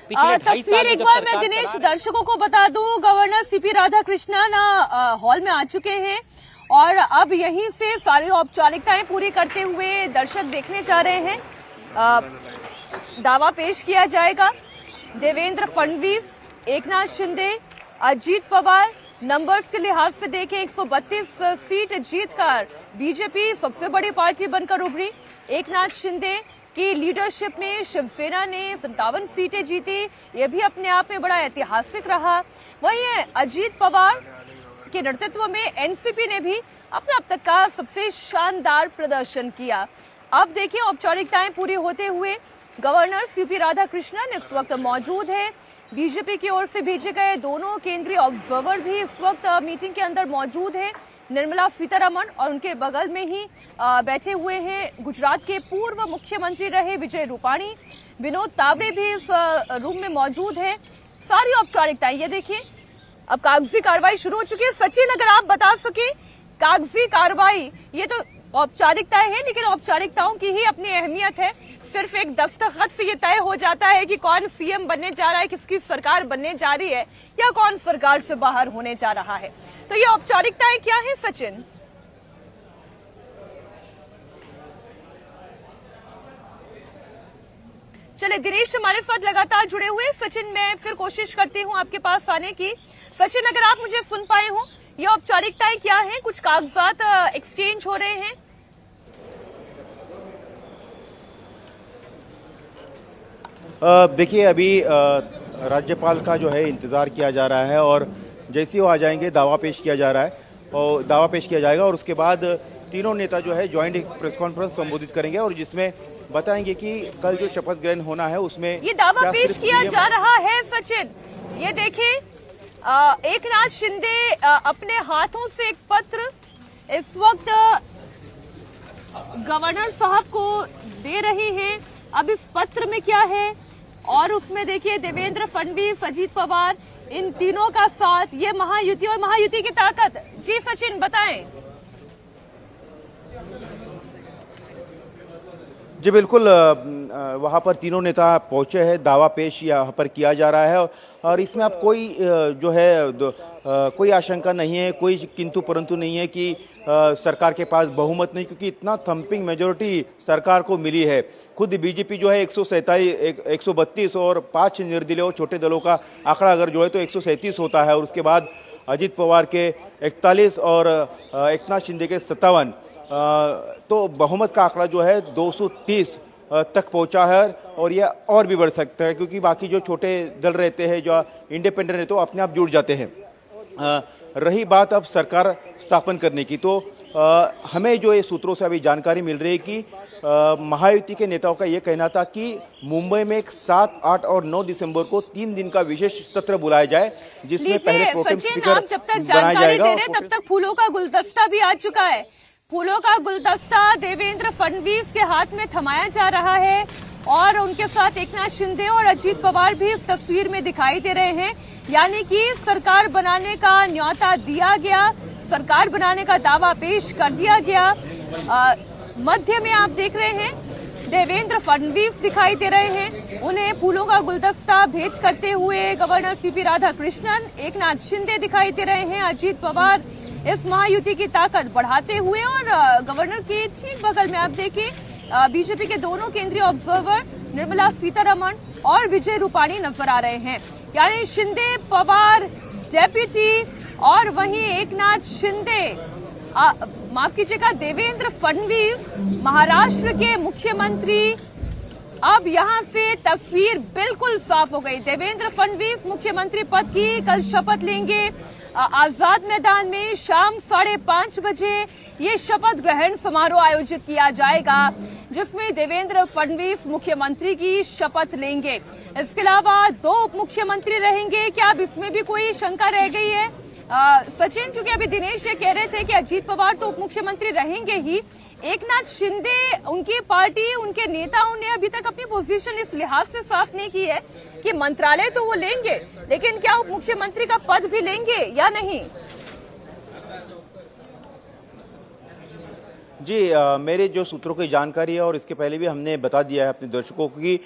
पिछले 2.5 साल तस्वीर में एक जब बार सरकार मैं दिनेश चला रहे- दर्शकों को बता दूं, गवर्नर सीपी राधाकृष्णन हॉल में आ चुके हैं और अब यहीं से सारी औपचारिकताएं पूरी करते हुए दर्शक देखने जा रहे हैं। दावा पेश किया जाएगा। देवेंद्र फडणवीस, एकनाथ शिंदे, अजीत पवार, नंबर्स के लिहाज से देखें 132 सीट जीतकर बीजेपी सबसे बड़ी पार्टी बनकर उभरी। एकनाथ शिंदे की लीडरशिप में शिवसेना ने 57 सीटें जीती, ये भी अपने आप में बड़ा ऐतिहासिक रहा। वहीं अजीत पवार के नेतृत्व में एनसीपी ने भी अपना अब तक का सबसे शानदार प्रदर्शन किया। अब देखिए औपचारिकताएं पूरी होते हुए गवर्नर सीपी राधाकृष्णन इस वक्त मौजूद है। बीजेपी की ओर से भेजे गए दोनों केंद्रीय ऑब्जर्वर भी इस वक्त मीटिंग के अंदर मौजूद हैं। निर्मला सीतारमण और उनके बगल में ही बैठे हुए हैं गुजरात के पूर्व मुख्यमंत्री रहे विजय रूपाणी। विनोद तावड़े भी इस रूम में मौजूद है। सारी औपचारिकताएं ये देखिए, अब कागजी कार्रवाई शुरू हो चुकी है। सचिन, अगर आप बता सके, कागजी कार्रवाई ये तो औपचारिकताएं हैं, लेकिन औपचारिकताओं की ही अपनी अहमियत है। सिर्फ एक दस्तखत से ये तय हो जाता है कि कौन सीएम बनने जा रहा है, किसकी सरकार बनने जा रही है या कौन सरकार से बाहर होने जा रहा है। तो ये औपचारिकताएं क्या है सचिन? चले दिनेश हमारे साथ लगातार जुड़े हुए। सचिन, मैं फिर कोशिश करती हूं आपके पास आने की। सचिन, अगर आप मुझे सुन पाए हो, ये औपचारिकताएं क्या हैं? कुछ कागजात एक्सचेंज हो रहे हैं? देखिए, अभी राज्यपाल का जो है इंतज़ार किया जा रहा है और जैसे ही वो आ जाएंगे दावा पेश किया जा रहा है और दावा पेश किया जाएगा और उसके बाद तीनों नेता जो है जॉइंट एक प्रेस कॉन्फ्रेंस संबोधित करेंगे और जिसमें बताएंगे कि कल जो शपथ ग्रहण होना है उसमें ये दावा पेश किया जा रहा है। सचिन, ये देखिए, एकनाथ शिंदे अपने हाथों से एक पत्र इस वक्त गवर्नर साहब को दे रहे हैं। अब इस पत्र में क्या है, और उसमें देखिए देवेंद्र फडणवीस, अजीत पवार, इन तीनों का साथ, ये महायुति और महायुति की ताकत। जी सचिन, बताएं। जी बिल्कुल, वहाँ पर तीनों नेता पहुंचे हैं, दावा पेश यहाँ पर किया जा रहा है और इसमें अब कोई जो है कोई आशंका नहीं है, कोई किंतु परंतु नहीं है कि सरकार के पास बहुमत नहीं, क्योंकि इतना थंपिंग मेजोरिटी सरकार को मिली है। खुद बीजेपी जो है 132 और 5 निर्दलीय और छोटे दलों का आंकड़ा अगर जो है तो 137 होता है और उसके बाद अजीत पवार के 41 और एकनाथ शिंदे के 57, तो बहुमत का आंकड़ा जो है 230 तक पहुंचा है और यह और भी बढ़ सकता है, क्योंकि बाकी जो छोटे दल रहते हैं, जो इंडिपेंडेंट रहते हैं, अपने आप जुड़ जाते हैं। रही बात अब सरकार स्थापन करने की, तो हमें जो ये सूत्रों से अभी जानकारी मिल रही है कि महायुति के नेताओं का ये कहना था कि मुंबई में 7, 8 और 9 दिसंबर को 3 दिन का विशेष सत्र बुलाया जाए, जिसमें पहले प्रोटेम स्पीकर जब तक जानकारी दे रहे तब तक फूलों का गुलदस्ता भी आ चुका है। फूलों का गुलदस्ता देवेंद्र फडणवीस के हाथ में थमाया जा रहा है और उनके साथ एकनाथ शिंदे और अजीत पवार भी इस तस्वीर में दिखाई दे रहे हैं। यानी कि सरकार बनाने का न्योता दिया गया, सरकार बनाने का दावा पेश कर दिया गया। मध्य में आप देख रहे हैं देवेंद्र फडणवीस दिखाई दे रहे हैं, उन्हें फूलों का गुलदस्ता भेंट करते हुए गवर्नर सीपी राधाकृष्णन, एकनाथ शिंदे दिखाई दे रहे हैं, अजीत पवार इस महायुति की ताकत बढ़ाते हुए, और गवर्नर के ठीक बगल में आप देखिए बीजेपी के दोनों केंद्रीय ऑब्जर्वर निर्मला सीतारमण और विजय रूपाणी नजर आ रहे हैं। यानी शिंदे पवार डेप्यूटी और वहीं एकनाथ शिंदे, माफ कीजिएगा, देवेंद्र फडणवीस महाराष्ट्र के मुख्यमंत्री। अब यहां से तस्वीर बिल्कुल साफ हो गई। देवेंद्र फडणवीस मुख्यमंत्री पद की कल शपथ लेंगे आजाद मैदान में शाम 5:30 बजे ये शपथ ग्रहण समारोह आयोजित किया जाएगा, जिसमें देवेंद्र फडणवीस मुख्यमंत्री की शपथ लेंगे। इसके अलावा 2 उप मुख्यमंत्री रहेंगे। क्या अब इसमें भी कोई शंका रह गई है सचिन? क्योंकि अभी दिनेश ये कह रहे थे कि अजीत पवार तो उप मुख्यमंत्री रहेंगे ही, एकनाथ शिंदे, उनकी पार्टी, उनके नेताओं ने अभी तक अपनी पोजीशन इस लिहाज से साफ नहीं की है कि मंत्रालय तो वो लेंगे, लेकिन क्या उप मुख्यमंत्री का पद भी लेंगे या नहीं? जी, मेरे जो सूत्रों की जानकारी है और इसके पहले भी हमने बता दिया है अपने दर्शकों को कि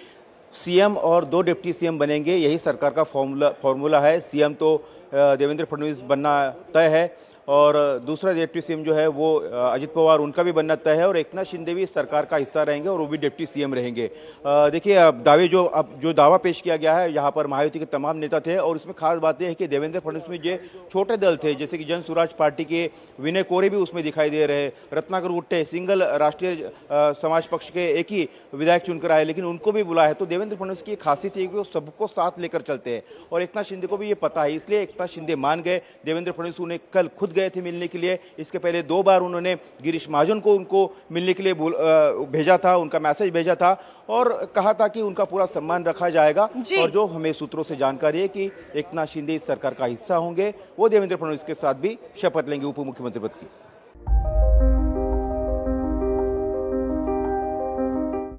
सीएम और 2 डिप्टी सीएम बनेंगे, यही सरकार का फॉर्मूला है। सीएम तो देवेंद्र फडणवीस बनना तय है और दूसरा डिप्टी सीएम जो है वो अजित पवार, उनका भी बनना तय है और एकनाथ शिंदे भी इस सरकार का हिस्सा रहेंगे और वो भी डिप्टी सीएम रहेंगे। देखिए, अब जो दावा पेश किया गया है, यहाँ पर महायुति के तमाम नेता थे और इसमें खास बात यह है कि देवेंद्र फडणवीस में जो छोटे दल थे, जैसे कि जन स्वराज पार्टी के विनय कोरे भी उसमें दिखाई दे रहे, रत्नाकर गुट्टे सिंगल राष्ट्रीय समाज पक्ष के एक ही विधायक चुनकर आए, लेकिन उनको भी बुलाया है। तो देवेंद्र फडणवीस की खासियत है कि वो सबको साथ लेकर चलते हैं और एकनाथ शिंदे को भी ये पता है, इसलिए एकनाथ शिंदे मान गए। देवेंद्र फडणवीस उन्हें कल खुद गए थे मिलने के लिए। इसके पहले 2 बार उन्होंने गिरीश महाजन को उनको मिलने के लिए भेजा था, उनका मैसेज भेजा था और कहा था कि उनका पूरा सम्मान रखा जाएगा। और जो हमें सूत्रों से जानकारी है कि एकनाथ शिंदे इस सरकार का हिस्सा होंगे, वो देवेंद्र फडणवीस के साथ भी शपथ लेंगे उप मुख्यमंत्री पद की।